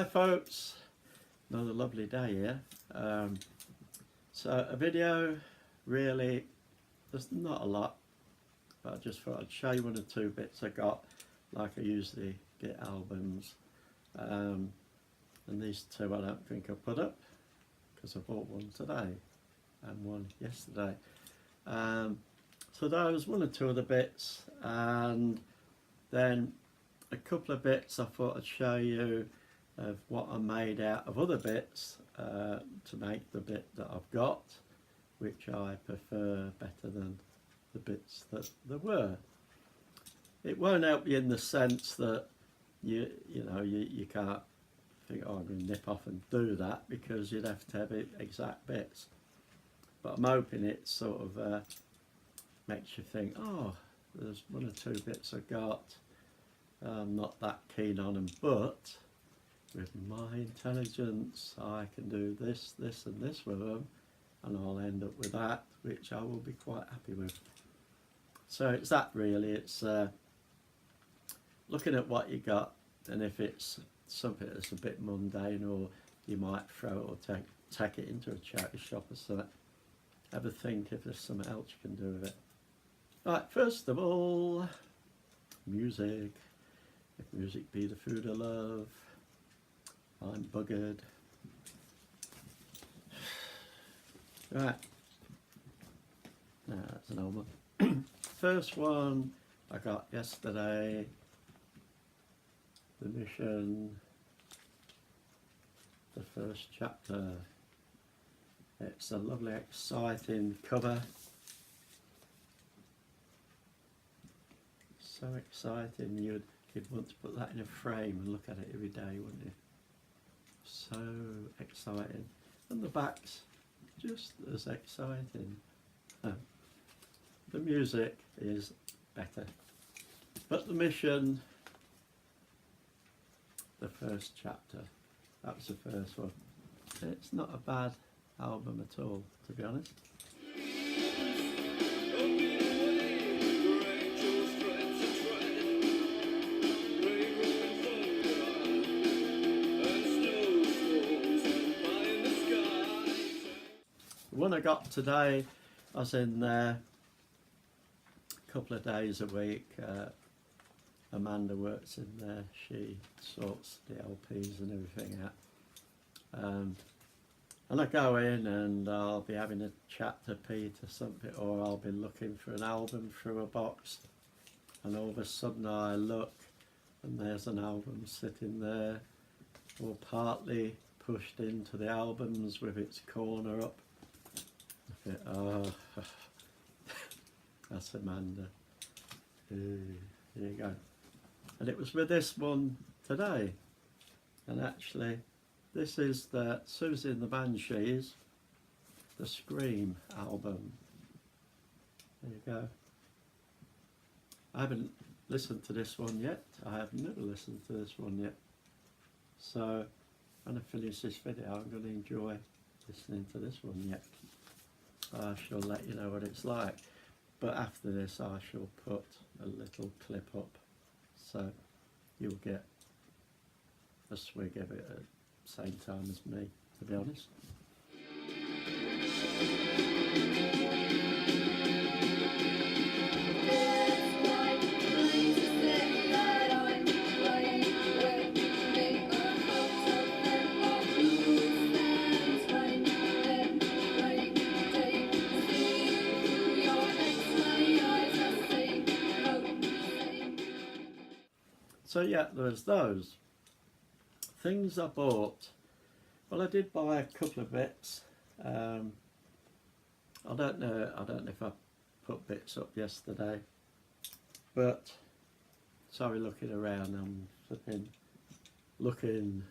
Hi folks, another lovely day here. So a video, really, there's not a lot, but I just thought I'd show you one or two bits I got, like I usually get albums. And these two I don't think I put up, because I bought one today and one yesterday. So those one or two of the bits, and then a couple of bits I thought I'd show you of what I made out of other bits to make the bit that I've got, which I prefer better than the bits that there were. It won't help you in the sense that you can't think, oh, I'm going to nip off and do that, because you'd have to have exact bits. But I'm hoping it sort of makes you think, oh, there's one or two bits I got, I'm not that keen on them, but with my intelligence I can do this, this and this with them, and I'll end up with that, which I will be quite happy with. So it's that really, it's looking at what you got, and if it's something that's a bit mundane, or you might throw it or take it into a charity shop or something, have a think if there's something else you can do with it. Right, first of all, music. If music be the food of love, I'm buggered. Right, now that's an old one. First one I got yesterday, The Mission, the first chapter. It's a lovely, exciting cover. So exciting, you'd want to put that in a frame and look at it every day, wouldn't you? So exciting. And the back's just as exciting. The music is better. But The Mission, the first chapter, that was the first one. It's not a bad album at all, to be honest. The one I got today, I was in there a couple of days a week. Amanda works in there, she sorts the LPs and everything out. And I go in and I'll be having a chat to Pete or something, or I'll be looking for an album through a box, and all of a sudden I look and there's an album sitting there, or partly pushed into the albums with its corner up. I think, oh, that's Amanda. There you go. And it was with this one today, and actually this is the Susie and the Banshees, the Scream album. There you go. I haven't listened to this one yet. I have never listened to this one yet. So when I finish this video, I'm going to enjoy listening to this one yet. I shall let you know what it's like. But after this, I shall put a little clip up, so you'll get a swig of it at the same time as me, to be honest. So yeah, there's those things I bought. Well, I did buy a couple of bits. I don't know if I put bits up yesterday, but sorry, looking around, I'm looking.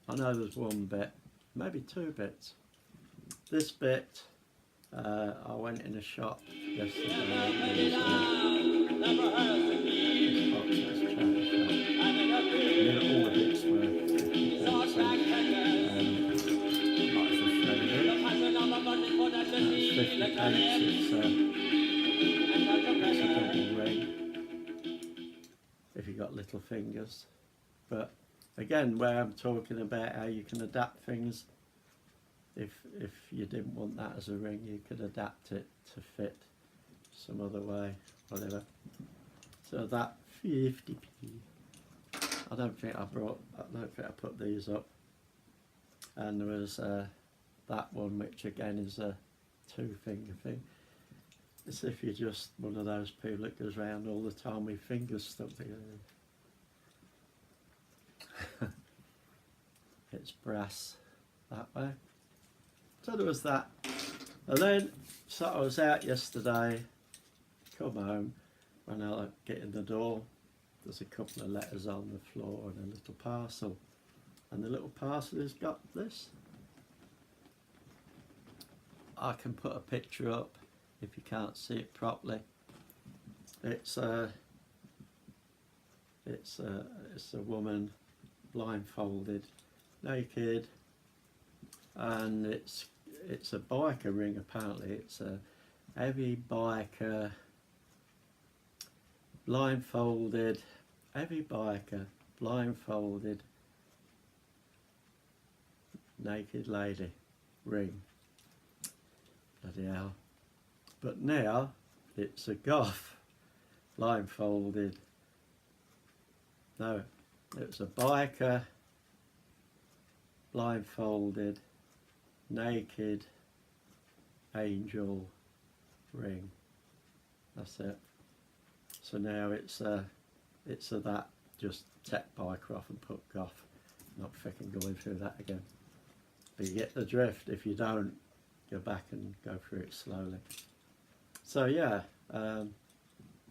I know there's one bit, maybe two bits. This bit, I went in a shop yesterday. All the bits were 50 pence. It's a double ring if you got little fingers, but again, where I'm talking about how you can adapt things. If you didn't want that as a ring, you could adapt it to fit some other way, whatever. So that 50p. I don't think I put these up. And there was that one, which again is a 2-finger thing. It's if you're just one of those people that goes around all the time with fingers stuck together. It's brass that way. So there was that. And then, so I was out yesterday, come home, when I get in the door, there's a couple of letters on the floor and a little parcel. And the little parcel has got this. I can put a picture up if you can't see it properly. It's a woman blindfolded, naked, and it's a biker ring. Apparently, it's a heavy biker, blindfolded, heavy biker, blindfolded, naked lady ring. Bloody hell. But now it's a Goth, blindfolded. No, it's a biker, blindfolded, naked angel ring. That's it. So now it's a that, just take biker off and put Goth. Not freaking going through that again. But you get the drift. If you don't, go back and go through it slowly. So yeah,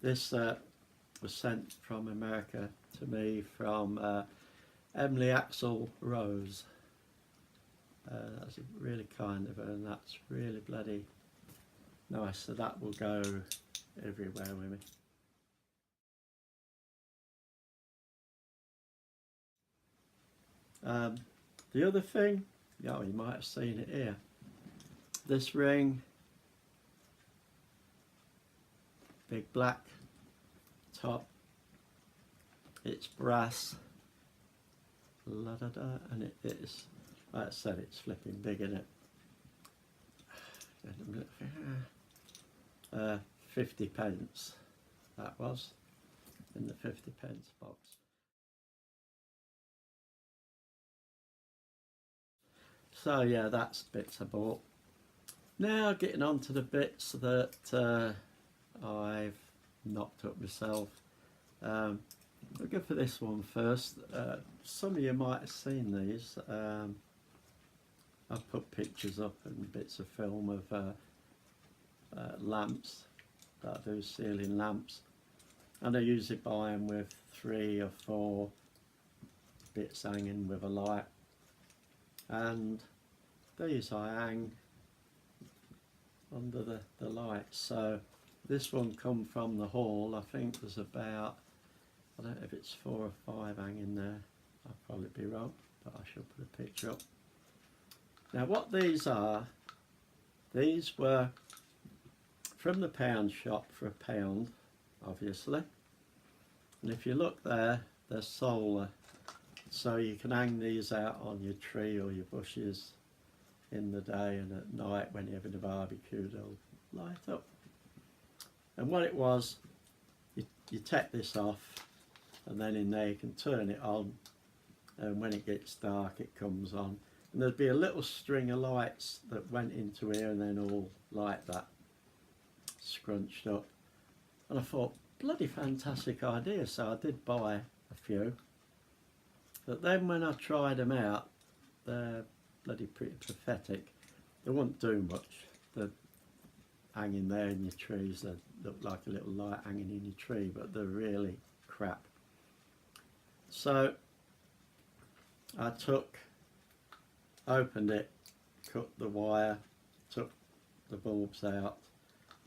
this was sent from America to me from Emily Axel Rose. That's really kind of her, and that's really bloody nice. So that will go everywhere with me. The other thing, yeah, you might have seen it here. This ring, big black top, it's brass, la da da, and it is, like I said, it's flipping big, isn't it? 50 pence that was, in the 50 pence box. So yeah, that's bits I bought. Now getting on to the bits that I've knocked up myself. I'll go for this one first. Some of you might have seen these. I've put pictures up and bits of film of lamps that I do, ceiling lamps, and I usually buy them with 3 or 4 bits hanging with a light, and these I hang under the lights. So this one come from the hall. I think there's about, I don't know if it's 4 or 5 hanging there. I'll probably be wrong, but I shall put a picture up. Now what these are, these were from the pound shop for £1, obviously. And if you look there, they're solar. So you can hang these out on your tree or your bushes in the day, and at night when you're having a barbecue, they'll light up. And what it was, you take this off, and then in there you can turn it on, and when it gets dark it comes on, and there'd be a little string of lights that went into here and then all like that, scrunched up. And I thought, bloody fantastic idea, so I did buy a few. But then when I tried them out, they're bloody pretty pathetic. They won't do much. They're hanging there in your trees, they look like a little light hanging in your tree, but they're really crap. So I opened it, cut the wire, took the bulbs out,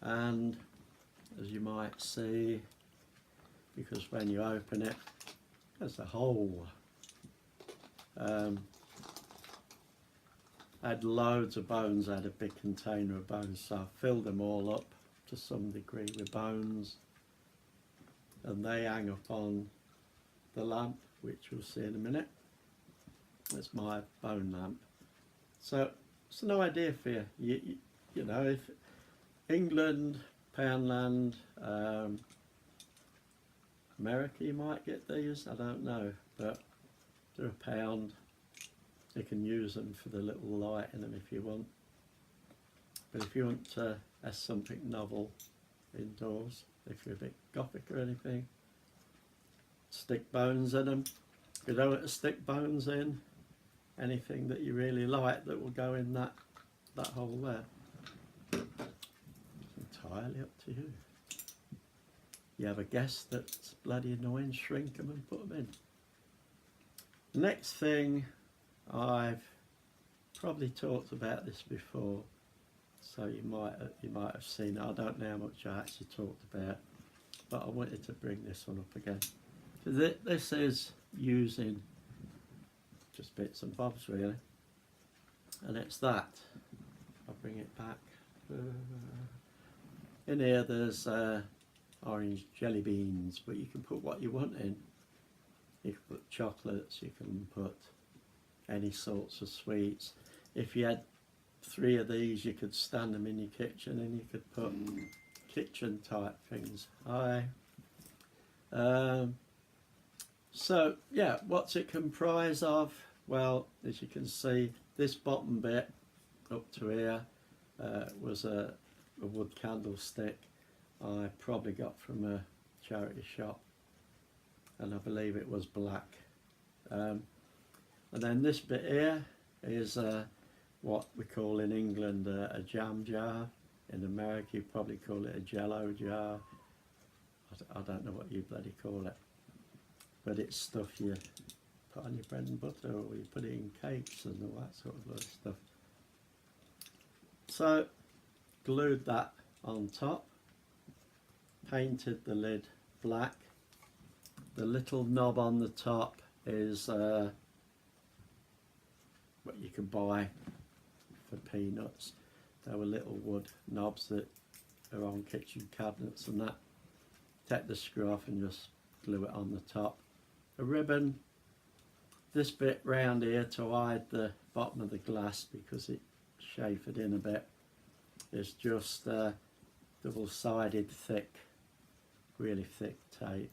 and as you might see, because when you open it, there's a hole. I had loads of bones. I had a big container of bones, so I filled them all up to some degree with bones, and they hang up on the lamp, which we'll see in a minute. It's my bone lamp. So it's no idea for you. You know, if England, Poundland, America, you might get these. I don't know, but they're £1. You can use them for the little light in them if you want. But if you want to have something novel indoors, if you're a bit gothic or anything, stick bones in them. If you don't want to stick bones in, anything that you really like that will go in that hole there. It's entirely up to you. You have a guest that's bloody annoying, shrink them and put them in. Next thing, I've probably talked about this before, so you might have seen it. I don't know how much I actually talked about, but I wanted to bring this one up again. This is using just bits and bobs really, and it's that. I'll bring it back. In here there's orange jelly beans, but you can put what you want in. You can put chocolates, you can put any sorts of sweets. If you had 3 of these, you could stand them in your kitchen and you could put kitchen type things. So yeah, what's it comprised of? Well, as you can see, this bottom bit up to here was a wood candlestick I probably got from a charity shop, and I believe it was black. And then this bit here is what we call in England a jam jar. In America you probably call it a jello jar. I don't know what you bloody call it, but it's stuff you put on your bread and butter, or you put it in cakes and all that sort of stuff. So glued that on top, painted the lid black. The little knob on the top is what you can buy for peanuts. There were little wood knobs that are on kitchen cabinets and that. Take the screw off and just glue it on the top. A ribbon, this bit round here to hide the bottom of the glass because it chafed in a bit, is just double-sided thick, really thick tape.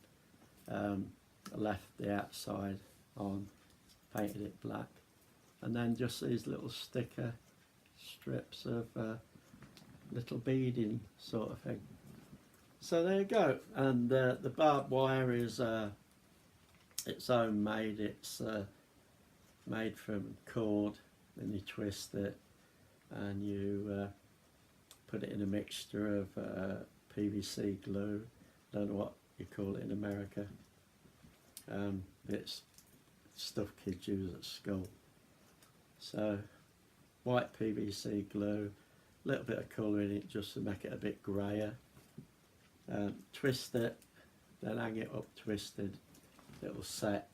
Left the outside on, painted it black, and then just these little sticker strips of little beading sort of thing. So there you go. And the barbed wire is it's homemade. It's made from cord, and you twist it and you put it in a mixture of PVC glue. Don't know what you call it in America. It's stuff kids use at school. So white PVC glue, a little bit of colour in it just to make it a bit grayer. Twist it, then hang it up twisted. It'll set,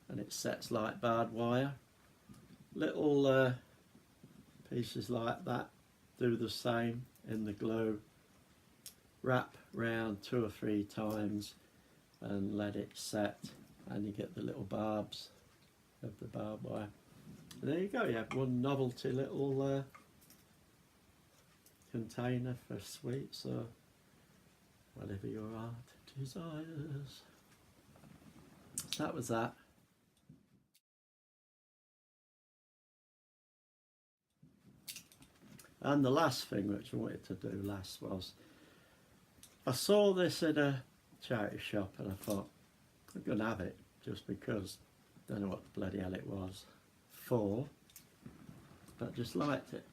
and it sets like barbed wire. Little pieces like that, do the same in the glue. Wrap round 2 or 3 times and let it set, and you get the little barbs of the barbed wire. And there you go, you have one novelty little container for sweets or whatever your art desires. So that was that. And the last thing which I wanted to do last was, I saw this at a charity shop and I thought, I'm going to have it just because. Don't know what the bloody hell it was for, but I just liked it.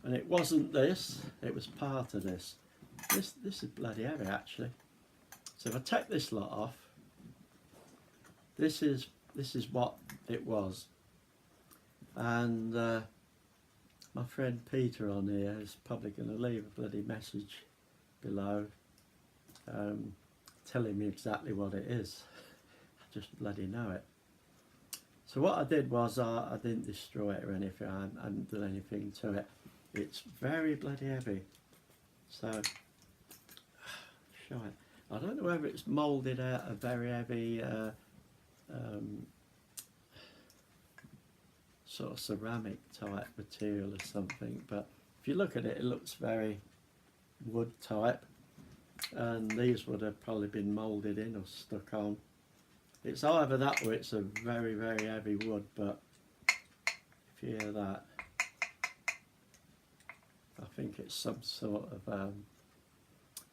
And it wasn't this, it was part of this. This is bloody heavy actually. So if I take this lot off, this is what it was. And my friend Peter on here is probably going to leave a bloody message below telling me exactly what it is. I just bloody know it. So what I did was I didn't destroy it or anything. I hadn't done anything to it. It's very bloody heavy. So shite. I don't know whether it's moulded out a very heavy sort of ceramic type material or something, but if you look at it, it looks very wood type, and these would have probably been moulded in or stuck on. It's either that or it's a very, very heavy wood, but if you hear that, I think it's some sort of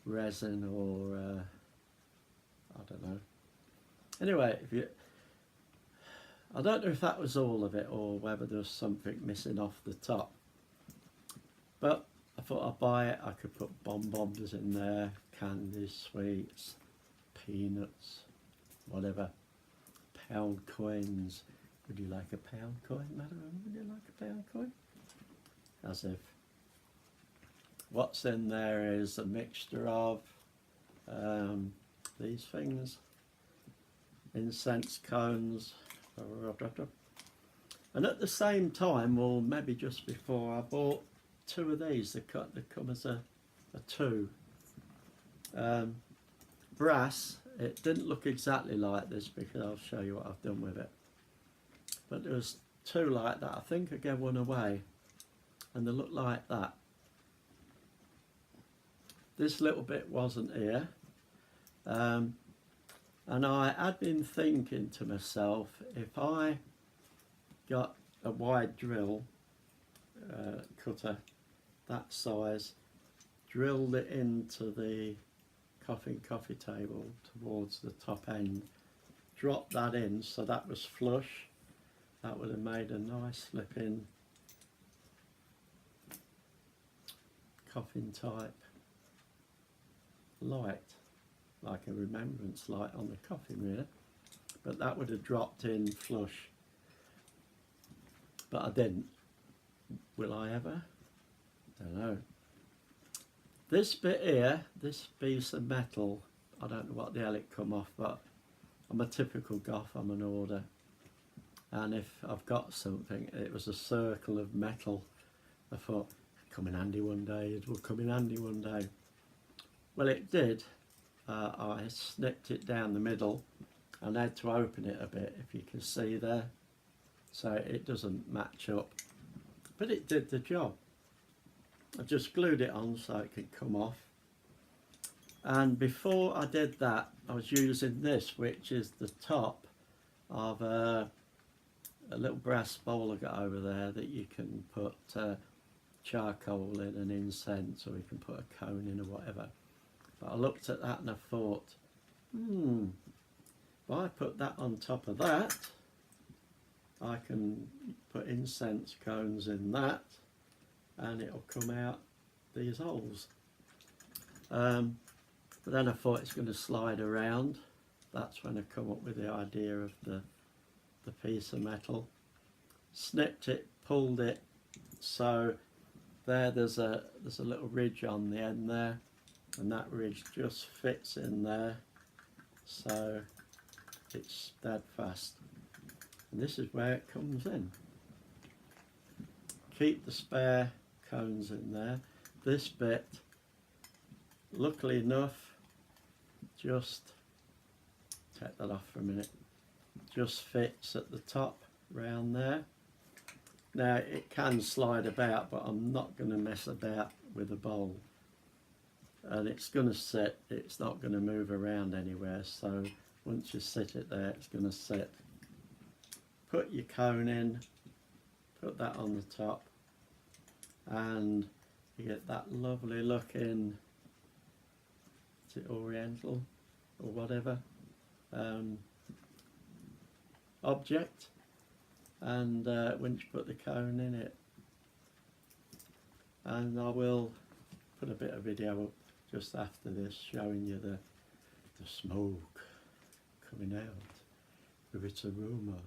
resin or I don't know. Anyway, I don't know if that was all of it or whether there was something missing off the top, but I thought I'd buy it. I could put bonbons in there, candies, sweets, peanuts, whatever, pound coins. Would you like a pound coin, madam? Would you like a pound coin? As if. What's in there is a mixture of these things, incense cones, and at the same time, or maybe just before, I bought 2 of these. They come as a 2. Brass. It didn't look exactly like this because I'll show you what I've done with it. But there was 2 like that. I think I gave one away, and they look like that. This little bit wasn't here, and I had been thinking to myself, if I got a wide drill cutter that size, drilled it into the coffee table towards the top end, dropped that in so that was flush, that would have made a nice flipping coffin type light, like a remembrance light on the coffin really, but that would have dropped in flush, but I didn't. Will I ever? Don't know. This bit here, this piece of metal, I don't know what the hell it come off, but I'm a typical goth, I'm an hoarder, and if I've got something, it was a circle of metal. I thought, come in handy one day, it will come in handy one day. Well, it did. I snipped it down the middle and had to open it a bit, if you can see there, so it doesn't match up, but it did the job. I just glued it on so it could come off, and before I did that I was using this, which is the top of a little brass bowl I got over there that you can put charcoal in and incense, or you can put a cone in or whatever. But I looked at that and I thought, if I put that on top of that, I can put incense cones in that and it'll come out these holes. But then I thought it's going to slide around. That's when I come up with the idea of the piece of metal. Snipped it, pulled it, so there's a little ridge on the end there, and that ridge just fits in there, so it's steadfast. And this is where it comes in. Keep the spare cones in there. This bit, luckily enough, just take that off for a minute, just fits at the top round there. Now it can slide about, but I'm not going to mess about with a bowl, and it's going to sit, it's not going to move around anywhere, so once you sit it there, it's going to sit. Put your cone in, put that on the top, and you get that lovely looking, is it oriental or whatever, object. And once you put the cone in it, and I will put a bit of video up just after this showing you the smoke coming out with its aroma.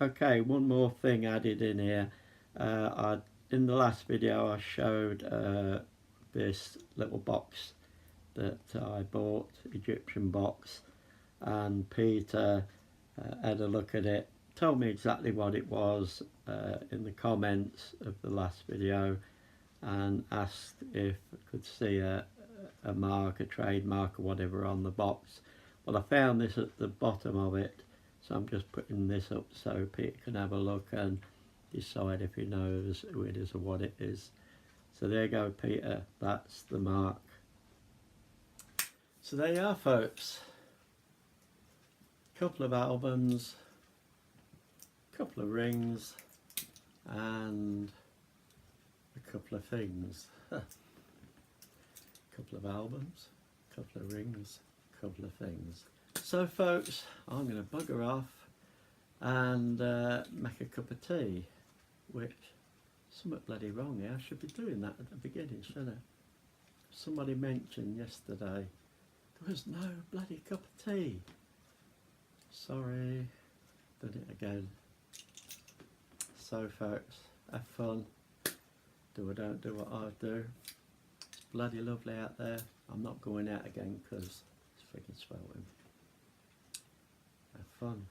Okay, one more thing added in here. In the last video I showed this little box that I bought, Egyptian box, and Peter had a look at it, told me exactly what it was in the comments of the last video, and asked if I could see a mark, a trademark or whatever on the box. Well, I found this at the bottom of it, so I'm just putting this up so Peter can have a look and decide if he knows who it is or what it is. So there you go, Peter, that's the mark. So there you are, folks. Couple of albums, couple of rings, and a couple of things. Couple of albums, couple of rings, couple of things. So folks, I'm going to bugger off and make a cup of tea, which somewhat bloody wrong here. I should be doing that at the beginning, shouldn't I? Somebody mentioned yesterday there was no bloody cup of tea. Sorry, done it again. So folks, have fun. Do or don't do what I do. It's bloody lovely out there. I'm not going out again because it's freaking sweltering. Have fun.